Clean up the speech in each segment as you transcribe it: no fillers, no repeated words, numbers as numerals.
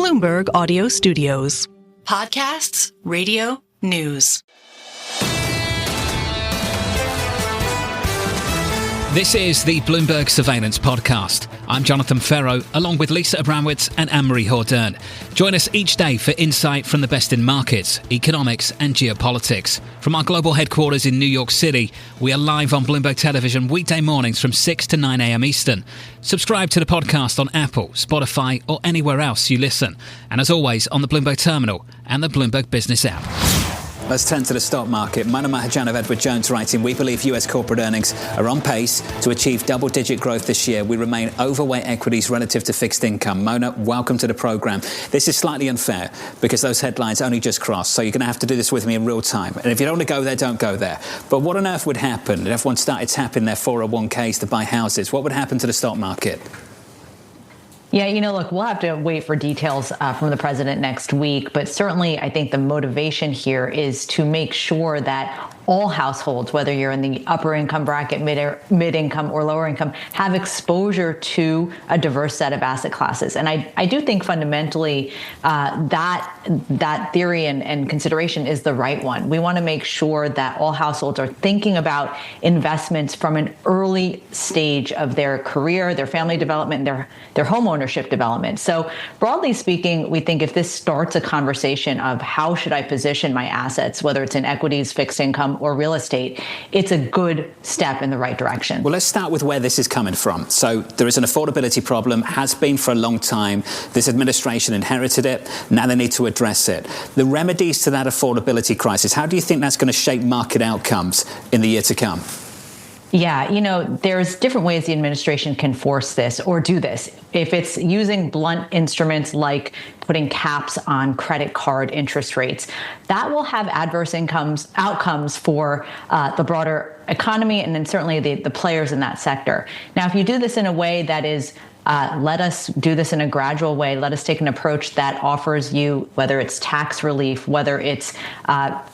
Bloomberg Audio Studios. Podcasts, radio, news. This is the Bloomberg Surveillance Podcast. I'm Jonathan Ferro, along with Lisa Abramowitz and Anne-Marie Hordern. Join us each day for insight from the best in markets, economics and geopolitics. From our global headquarters in New York City, we are live on Bloomberg Television weekday mornings from 6 to 9 a.m. Eastern. Subscribe to the podcast on Apple, Spotify or anywhere else you listen. And as always, on the Bloomberg Terminal and the Bloomberg Business app. Let's turn to the stock market. Mona Mahajan of Edward Jones writing, we believe US corporate earnings are on pace to achieve double-digit growth this year. We remain overweight equities relative to fixed income. Mona, welcome to the program. This is slightly unfair because those headlines only just crossed, so you're going to have to do this with me in real time. And if you don't want to go there, don't go there. But what on earth would happen if everyone started tapping their 401ks to buy houses? What would happen to the stock market? Yeah, look, we'll have to wait for details from the president next week. But certainly, I think the motivation here is to make sure that all households, whether you're in the upper income bracket, mid-income or lower income, have exposure to a diverse set of asset classes. And I do think fundamentally that theory and consideration is the right one. We want to make sure that all households are thinking about investments from an early stage of their career, their family development, and their home ownership development. So broadly speaking, we think if this starts a conversation of how should I position my assets, whether it's in equities, fixed income, or real estate, it's a good step in the right direction. Well, let's start with where this is coming from. So there is an affordability problem, has been for a long time. This administration inherited it. Now they need to address it. The remedies to that affordability crisis, how do you think that's going to shape market outcomes in the year to come? Yeah, there's different ways the administration can force this or do this. If it's using blunt instruments like putting caps on credit card interest rates, that will have adverse outcomes for the broader economy and then certainly the players in that sector. Now, if you do this in a way that is let us do this in a gradual way. Let us take an approach that offers you, whether it's tax relief, whether it's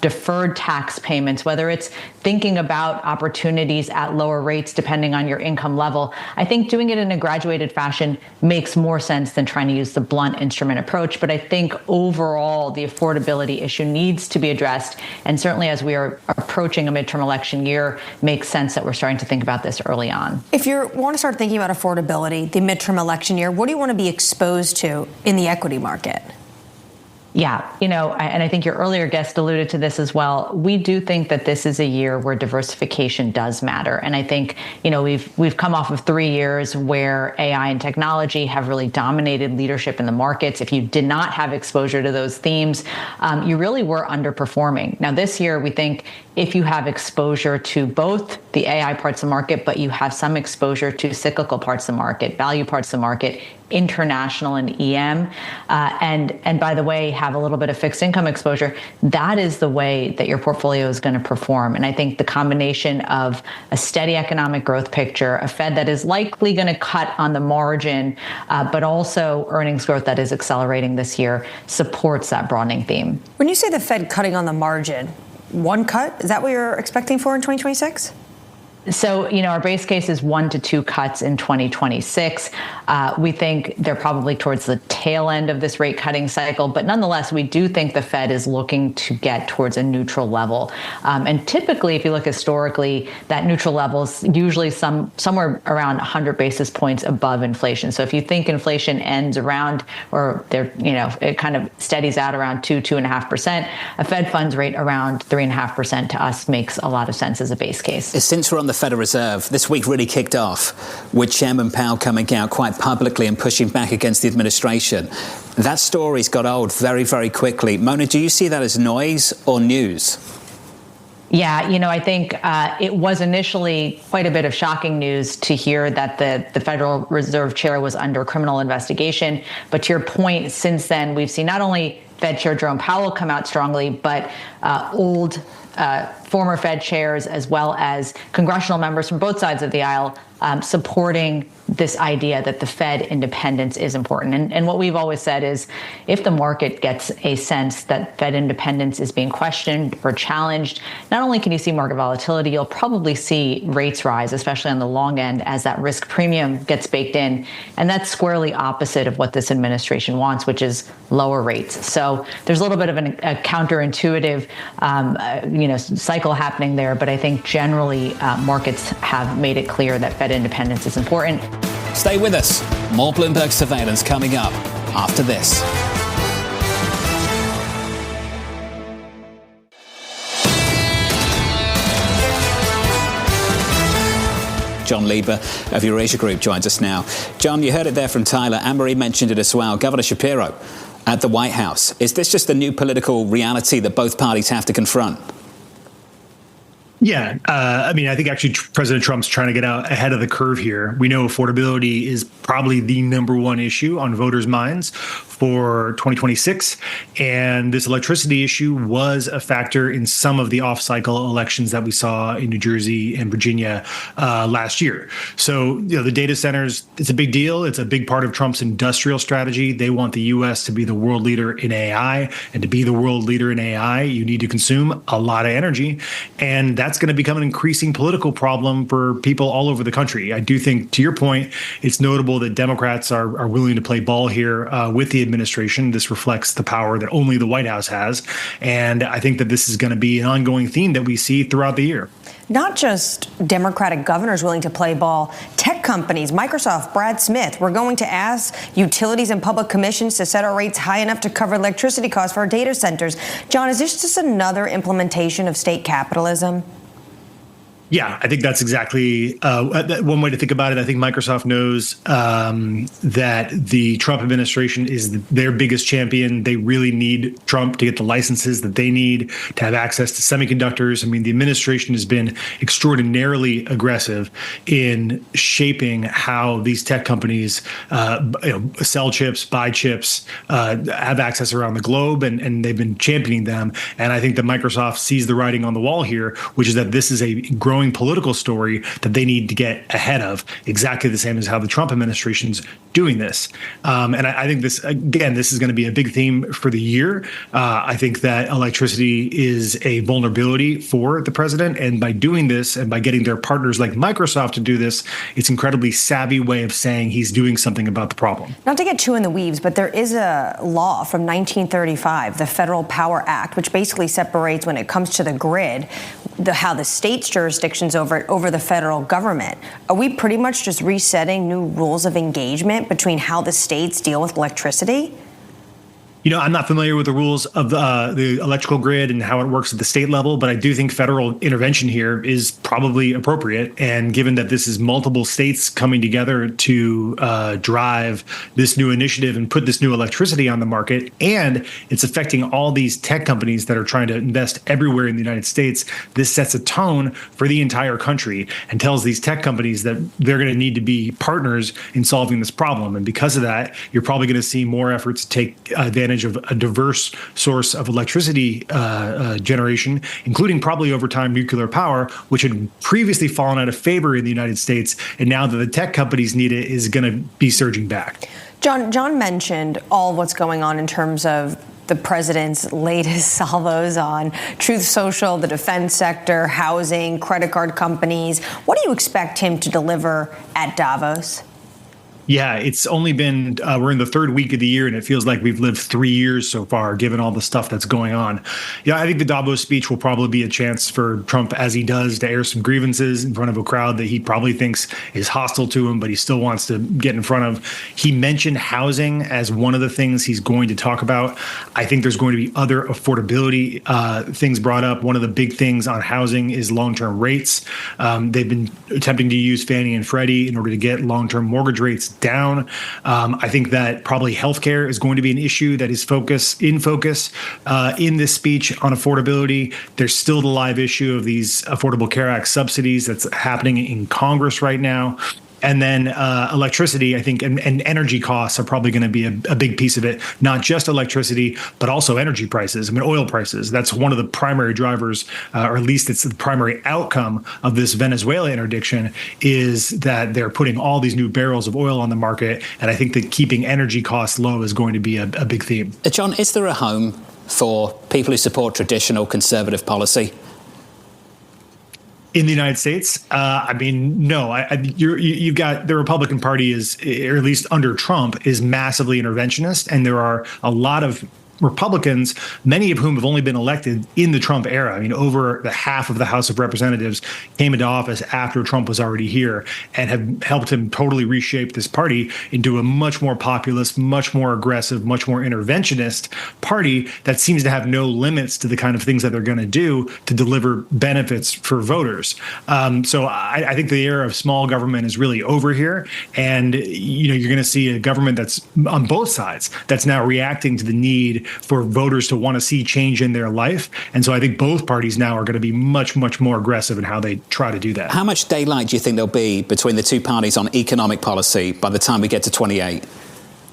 deferred tax payments, whether it's thinking about opportunities at lower rates depending on your income level. I think doing it in a graduated fashion makes more sense than trying to use the blunt instrument approach. But I think overall, the affordability issue needs to be addressed. And certainly as we are approaching a midterm election year, makes sense that we're starting to think about this early on. If you want to start thinking about affordability, the midterm election year, what do you want to be exposed to in the equity market? Yeah, and I think your earlier guest alluded to this as well. We do think that this is a year where diversification does matter. And I think, we've come off of 3 years where AI and technology have really dominated leadership in the markets. If you did not have exposure to those themes, you really were underperforming. Now, this year, we think if you have exposure to both the AI parts of the market, but you have some exposure to cyclical parts of the market, value parts of the market, international and EM, and by the way, have a little bit of fixed income exposure, that is the way that your portfolio is going to perform. And I think the combination of a steady economic growth picture, a Fed that is likely going to cut on the margin, but also earnings growth that is accelerating this year supports that broadening theme. When you say the Fed cutting on the margin, one cut, is that what you're expecting for in 2026? So, our base case is 1 to 2 cuts in 2026. We think they're probably towards the tail end of this rate cutting cycle. But nonetheless, we do think the Fed is looking to get towards a neutral level. And typically, if you look historically, that neutral level is usually somewhere around 100 basis points above inflation. So if you think inflation ends around, or it kind of steadies out around 2.5%, a Fed funds rate around 3.5% to us makes a lot of sense as a base case. Since we're on the Federal Reserve, this week really kicked off with Chairman Powell coming out quite publicly and pushing back against the administration. That story's got old very, very quickly. Mona, do you see that as noise or news? Yeah, I think it was initially quite a bit of shocking news to hear that the Federal Reserve Chair was under criminal investigation. But to your point, since then, we've seen not only Fed Chair Jerome Powell come out strongly, but old former Fed chairs as well as congressional members from both sides of the aisle supporting this idea that the Fed independence is important. And what we've always said is if the market gets a sense that Fed independence is being questioned or challenged, not only can you see market volatility, you'll probably see rates rise, especially on the long end, as that risk premium gets baked in. And that's squarely opposite of what this administration wants, which is lower rates. So there's a little bit of a counterintuitive cycle happening there. But I think generally markets have made it clear that Fed independence is important. Stay with us. More Bloomberg surveillance coming up after this. John Lieber of Eurasia Group joins us now. John, you heard it there from Tyler. Anne-Marie mentioned it as well. Governor Shapiro at the White House. Is this just a new political reality that both parties have to confront? Yeah, I think actually President Trump's trying to get out ahead of the curve here. We know affordability is probably the number one issue on voters' minds for 2026. And this electricity issue was a factor in some of the off-cycle elections that we saw in New Jersey and Virginia last year. So, the data centers, it's a big deal. It's a big part of Trump's industrial strategy. They want the U.S. to be the world leader in AI. And to be the world leader in AI, you need to consume a lot of energy. And that's going to become an increasing political problem for people all over the country. I do think, to your point, it's notable that Democrats are willing to play ball here with the administration. This reflects the power that only the White House has. And I think that this is going to be an ongoing theme that we see throughout the year. Not just Democratic governors willing to play ball, tech companies, Microsoft, Brad Smith, we're going to ask utilities and public commissions to set our rates high enough to cover electricity costs for our data centers. John, is this just another implementation of state capitalism? Yeah, I think that's exactly one way to think about it. I think Microsoft knows that the Trump administration is their biggest champion. They really need Trump to get the licenses that they need to have access to semiconductors. I mean, the administration has been extraordinarily aggressive in shaping how these tech companies sell chips, buy chips, have access around the globe, and they've been championing them. And I think that Microsoft sees the writing on the wall here, which is that this is a growing political story that they need to get ahead of, exactly the same as how the Trump administration's doing this. And I think this is going to be a big theme for the year. I think that electricity is a vulnerability for the president. And by doing this and by getting their partners like Microsoft to do this, it's an incredibly savvy way of saying he's doing something about the problem. Not to get too in the weeds, but there is a law from 1935, the Federal Power Act, which basically separates, when it comes to the grid, how the state's jurisdictions over the federal government. Are we pretty much just resetting new rules of engagement between how the states deal with electricity? I'm not familiar with the rules of the electrical grid and how it works at the state level, but I do think federal intervention here is probably appropriate. And given that this is multiple states coming together to drive this new initiative and put this new electricity on the market, and it's affecting all these tech companies that are trying to invest everywhere in the United States, this sets a tone for the entire country and tells these tech companies that they're going to need to be partners in solving this problem. And because of that, you're probably going to see more efforts to take advantage of a diverse source of electricity generation, including probably over time nuclear power, which had previously fallen out of favor in the United States. And now that the tech companies need it, is going to be surging back. John mentioned all of what's going on in terms of the president's latest salvos on Truth Social, the defense sector, housing, credit card companies. What do you expect him to deliver at Davos? Yeah, it's only been, we're in the third week of the year, and it feels like we've lived 3 years so far, given all the stuff that's going on. Yeah, I think the Davos speech will probably be a chance for Trump, as he does, to air some grievances in front of a crowd that he probably thinks is hostile to him, but he still wants to get in front of. He mentioned housing as one of the things he's going to talk about. I think there's going to be other affordability things brought up. One of the big things on housing is long-term rates. They've been attempting to use Fannie and Freddie in order to get long-term mortgage rates down. I think that probably healthcare is going to be an issue that is in focus in this speech on affordability. There's still the live issue of these Affordable Care Act subsidies that's happening in Congress right now. And then electricity, I think, and energy costs are probably going to be a big piece of it. Not just electricity, but also energy prices. I mean, oil prices. That's one of the primary drivers, or at least it's the primary outcome of this Venezuela interdiction, is that they're putting all these new barrels of oil on the market. And I think that keeping energy costs low is going to be a big theme. John, is there a home for people who support traditional conservative policy? In the United States, I mean, no. You've got the Republican Party is, or at least under Trump, is massively interventionist, and there are a lot of Republicans, many of whom have only been elected in the Trump era. I mean, over the half of the House of Representatives came into office after Trump was already here, and have helped him totally reshape this party into a much more populist, much more aggressive, much more interventionist party that seems to have no limits to the kind of things that they're going to do to deliver benefits for voters. So I think the era of small government is really over here, and you're going to see a government that's on both sides that's now reacting to the need for voters to want to see change in their life. And so I think both parties now are going to be much, much more aggressive in how they try to do that. How much daylight do you think there'll be between the two parties on economic policy by the time we get to 28?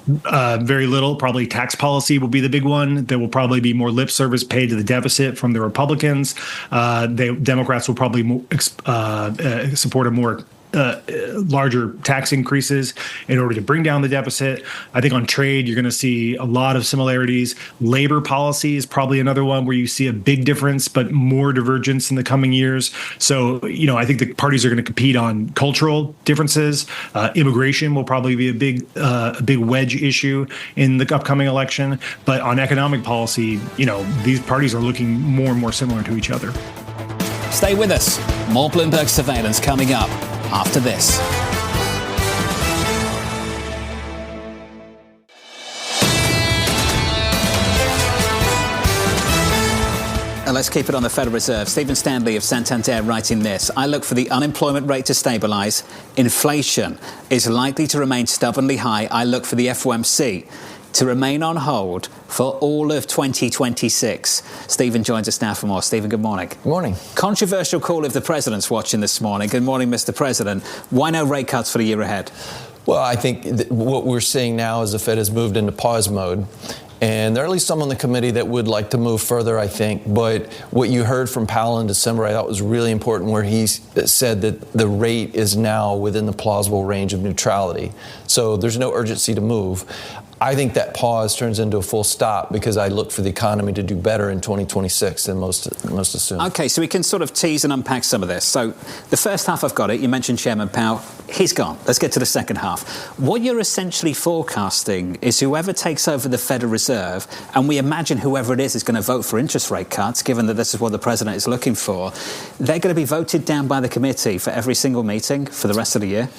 Very little. Probably tax policy will be the big one. There will probably be more lip service paid to the deficit from the Republicans. Democrats will probably support a more larger tax increases in order to bring down the deficit. I think on trade, you're going to see a lot of similarities. Labor policy is probably another one where you see a big difference, but more divergence in the coming years. So, I think the parties are going to compete on cultural differences. Immigration will probably be a big wedge issue in the upcoming election. But on economic policy, these parties are looking more and more similar to each other. Stay with us. More Bloomberg surveillance coming up after this. Let's keep it on the Federal Reserve. Stephen Stanley of Santander writing this: I look for the unemployment rate to stabilise. Inflation is likely to remain stubbornly high. I look for the FOMC to remain on hold for all of 2026. Stephen joins us now for more. Stephen, good morning. Good morning. Controversial call if the president's watching this morning. Good morning, Mr. President. Why no rate cuts for the year ahead? Well, I think what we're seeing now is the Fed has moved into pause mode. And there are at least some on the committee that would like to move further, I think. But what you heard from Powell in December, I thought was really important, where he said that the rate is now within the plausible range of neutrality. So there's no urgency to move. I think that pause turns into a full stop because I look for the economy to do better in 2026 than most assume. OK, so we can sort of tease and unpack some of this. So the first half, I've got it. You mentioned Chairman Powell. He's gone. Let's get to the second half. What you're essentially forecasting is whoever takes over the Federal Reserve, and we imagine whoever it is going to vote for interest rate cuts, given that this is what the president is looking for, they're going to be voted down by the committee for every single meeting for the rest of the year?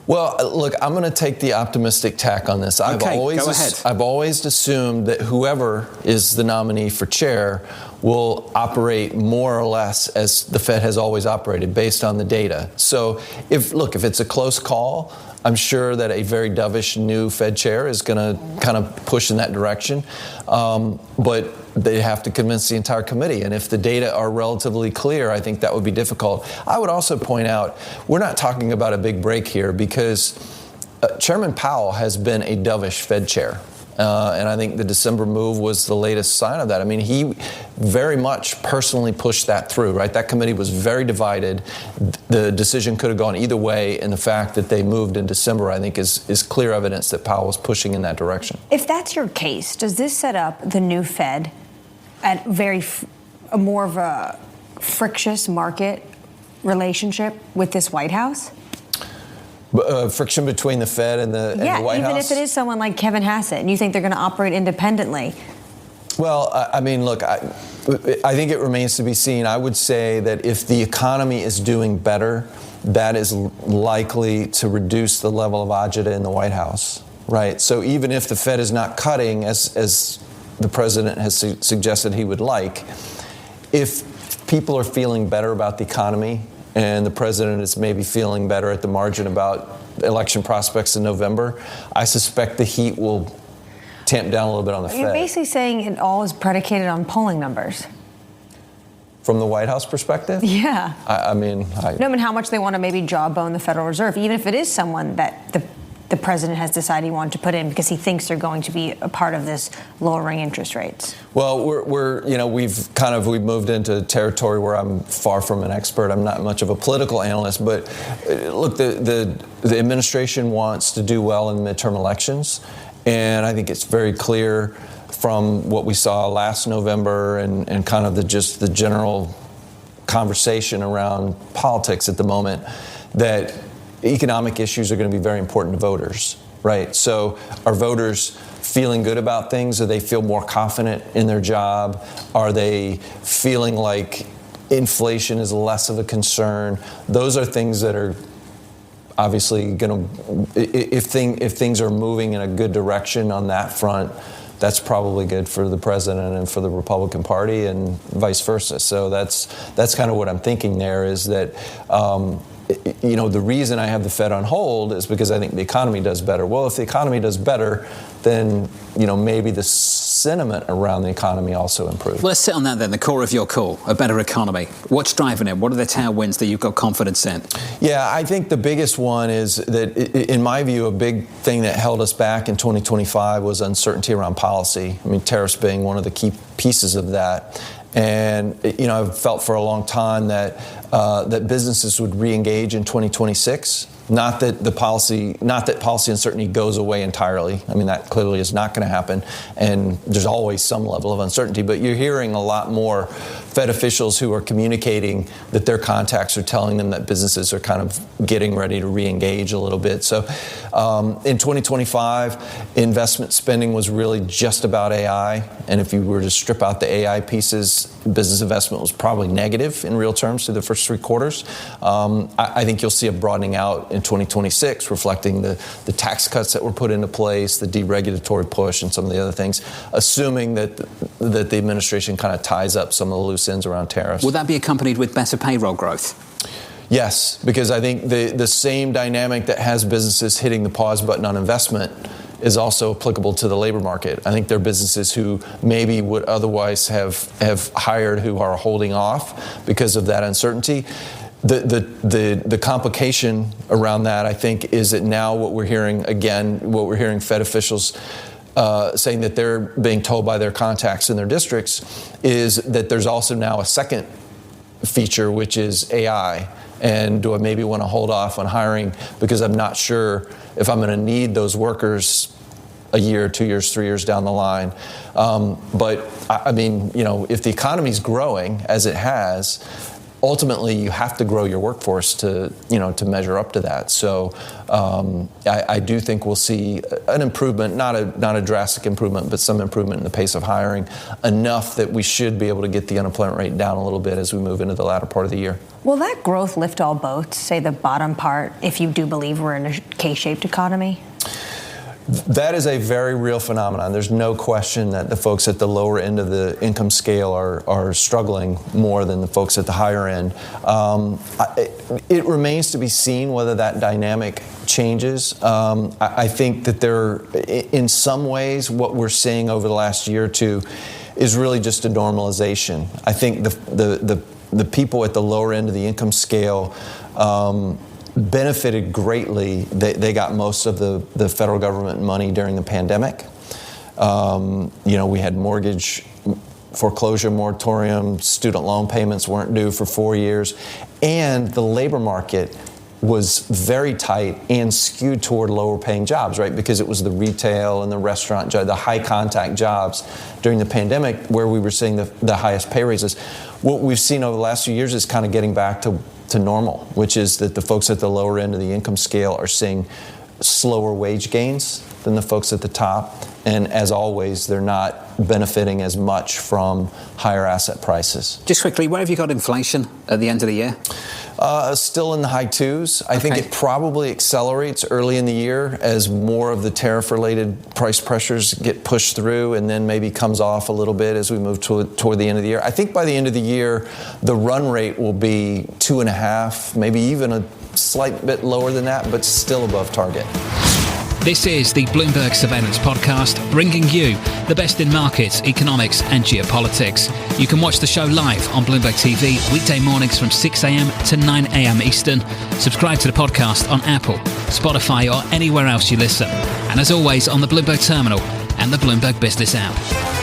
Well, look, I'm going to take the optimistic tack on this. Go ahead. I've always assumed that whoever is the nominee for chair will operate more or less as the Fed has always operated, based on the data. So if it's a close call, I'm sure that a very dovish new Fed chair is going to kind of push in that direction. But they have to convince the entire committee. And if the data are relatively clear, I think that would be difficult. I would also point out, we're not talking about a big break here because Chairman Powell has been a dovish Fed chair. And I think the December move was the latest sign of that. I mean, he very much personally pushed that through, right? That committee was very divided. The decision could have gone either way, and the fact that they moved in December, I think, is clear evidence that Powell was pushing in that direction. If that's your case, does this set up the new Fed at more of a frictious market relationship with this White House? Friction between the Fed and the White House? Even if it is someone like Kevin Hassett and you think they're going to operate independently. Well, I mean, look, I think it remains to be seen. I would say that if the economy is doing better, that is likely to reduce the level of agita in the White House, right? So even if the Fed is not cutting, as the president has suggested he would like, if people are feeling better about the economy, and the president is maybe feeling better at the margin about election prospects in November, I suspect the heat will tamp down a little bit on the Fed. You're basically saying it all is predicated on polling numbers. from the White House perspective. Yeah. I mean, how much they want to maybe jawbone the Federal Reserve, even if it is someone that the president has decided he wanted to put in because he thinks they're going to be a part of this lowering interest rates. Well, we've moved into territory where I'm far from an expert. I'm not much of a political analyst, but look, the administration wants to do well in the midterm elections, and I think it's very clear from what we saw last November and kind of the general conversation around politics at the moment that economic issues are going to be very important to voters, right? So are voters feeling good about things? Do they feel more confident in their job? Are they feeling like inflation is less of a concern? Those are things that are obviously going to, if things are moving in a good direction on that front, that's probably good for the president and for the Republican Party and vice versa. So that's kind of what I'm thinking there is that, the reason I have the Fed on hold is because I think the economy does better. Well, if the economy does better, then, maybe the sentiment around the economy also improves. Well, let's sit on that then, the core of your call, a better economy. What's driving it? What are the tailwinds that you've got confidence in? Yeah, I think the biggest one is that, in my view, a big thing that held us back in 2025 was uncertainty around policy. I mean, tariffs being one of the key pieces of that. And, I've felt for a long time that businesses would re-engage in 2026. Not that policy uncertainty goes away entirely. I mean, that clearly is not going to happen. And there's always some level of uncertainty. But you're hearing a lot more Fed officials who are communicating that their contacts are telling them that businesses are kind of getting ready to re-engage a little bit. So in 2025, investment spending was really just about AI. And if you were to strip out the AI pieces, business investment was probably negative in real terms through the first 3 quarters. I think you'll see a broadening out in 2026, reflecting the tax cuts that were put into place, the deregulatory push, and some of the other things, assuming that the administration kind of ties up some of the loose ends around tariffs. Will that be accompanied with better payroll growth? Yes, because I think the same dynamic that has businesses hitting the pause button on investment is also applicable to the labor market. I think there are businesses who maybe would otherwise have hired who are holding off because of that uncertainty. The complication around that, I think, is that now what we're hearing Fed officials saying that they're being told by their contacts in their districts is that there's also now a second feature, which is AI. And do I maybe want to hold off on hiring because I'm not sure if I'm going to need those workers a year, 2 years, 3 years down the line. But I mean, if the economy's growing as it has, ultimately you have to grow your workforce to measure up to that. So I do think we'll see an improvement, not a drastic improvement, but some improvement in the pace of hiring, enough that we should be able to get the unemployment rate down a little bit as we move into the latter part of the year. Will that growth lift all boats, say the bottom part, if you do believe we're in a K-shaped economy? That is a very real phenomenon. There's no question that the folks at the lower end of the income scale are struggling more than the folks at the higher end. It remains to be seen whether that dynamic changes. I think that in some ways, what we're seeing over the last year or two is really just a normalization. I think the people at the lower end of the income scale benefited greatly. They got most of the federal government money during the pandemic. We had mortgage foreclosure moratorium, student loan payments weren't due for 4 years, and the labor market was very tight and skewed toward lower paying jobs, right? Because it was the retail and the restaurant, the high contact jobs during the pandemic where we were seeing the highest pay raises. What we've seen over the last few years is kind of getting back to normal, which is that the folks at the lower end of the income scale are seeing slower wage gains than the folks at the top. And as always, they're not benefiting as much from higher asset prices. Just quickly, where have you got inflation at the end of the year? Still in the high 2s. I think it probably accelerates early in the year as more of the tariff-related price pressures get pushed through and then maybe comes off a little bit as we move toward the end of the year. I think by the end of the year, the run rate will be 2.5, maybe even a slight bit lower than that, but still above target. This is the Bloomberg Surveillance Podcast, bringing you the best in markets, economics and geopolitics. You can watch the show live on Bloomberg TV weekday mornings from 6 a.m. to 9 a.m. Eastern. Subscribe to the podcast on Apple, Spotify or anywhere else you listen. And as always, on the Bloomberg Terminal and the Bloomberg Business app.